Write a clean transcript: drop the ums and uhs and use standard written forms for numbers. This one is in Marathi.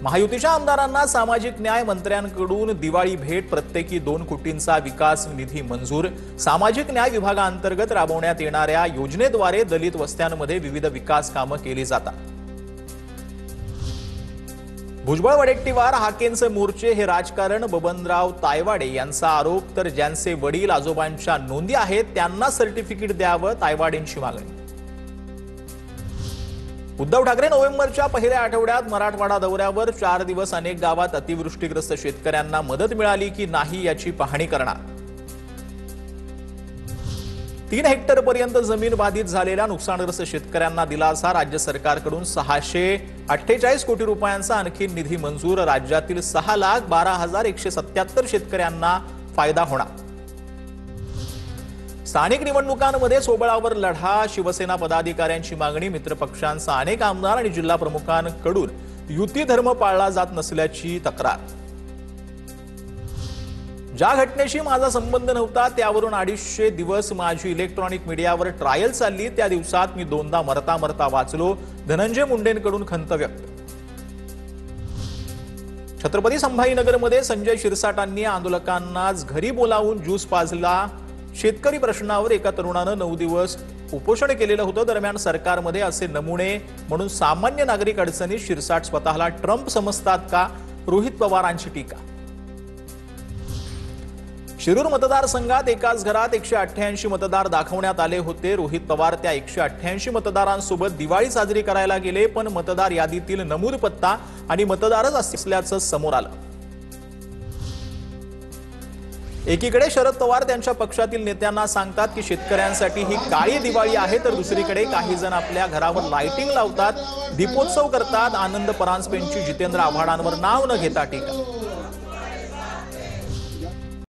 महायुतीच्या आमदारांना सामाजिक न्याय मंत्र्यांकडून दिवाळी भेट, प्रत्येकी 2 कोटींचा विकास निधी मंजूर। सामाजिक न्याय विभागाअंतर्गत राबवण्यात येणाऱ्या योजनेद्वारे दलित वस्त्यांमध्ये विविध विकास कामे केली जातात। भुजबळ वडेट्टीवार हाकेंचे मोर्चे हे राजकारण, बबनराव तायवाडे यांचा आरोप। तर ज्यांचे वडील आजोबांच्या नोंदी आहेत त्यांना सर्टिफिकेट द्यावं, तायवाडेंची मागणी। उद्धव ठाकरे नोव्हेंबरच्या पहिल्या आठवड्यात मराठवाडा दौऱ्यावर 4 दिवस अनेक गावात अतिवृष्टीग्रस्त शेतकऱ्यांना मदत मिळाली की नाही याची पाहणी करणार। 3 हेक्टरपर्यंत जमीन बाधित झालेल्या नुकसानग्रस्त शेतकऱ्यांना दिलासा, राज्य सरकारकडून 648 कोटी रुपयांचा आणखी निधी मंजूर। राज्यातील 6,12,177 शेतकऱ्यांना फायदा होणार। स्थानिक निवडणुकांमध्ये सोबळावर लढा, शिवसेना पदाधिकाऱ्यांची मागणी। मित्रपक्षांचा अनेक आमदार आणि जिल्हा प्रमुखांकडून युती धर्म पाळला जात नसल्याची तक्रार। ज्या घटनेशी माझा संबंध नव्हता त्यावरून 250 दिवस माझी इलेक्ट्रॉनिक मीडियावर ट्रायल चालली, त्या दिवसात मी 2दा मरता मरता वाचलो, धनंजय मुंडेंकडून खंत व्यक्त। छत्रपती संभाजीनगरमध्ये संजय शिरसाटांनी आंदोलकांनाच घरी बोलावून ज्यूस पाजला। शेतकरी प्रश्नावर एका तरुणानं 9 दिवस उपोषण केलेलं होतं। दरम्यान सरकारमध्ये असे नमुने म्हणून सामान्य नागरिक अडचणीत, शिरसाट स्वतःला ट्रम्प समजतात का? रोहित पवारांची टीका। शिरूर मतदारसंघात एकाच घरात 188 मतदार दाखवण्यात आले होते। रोहित पवार त्या 188 मतदारांसोबत दिवाळी साजरी करायला गेले, पण मतदार यादीतील नमूद पत्ता आणि मतदारच असल्याचं समोर आलं। एकीकडे शरद पवार त्यांच्या पक्षातील नेत्यांना सांगतात की शेतकऱ्यांसाठी ही काळी दिवाळी आहे, तर दुसरीकडे काही जण आपल्या घरावर लाइटिंग लावतात, दीपोत्सव करतात। आनंद परांजपेंची जितेंद्र आव्हाडांवर नाव न घेता टीका।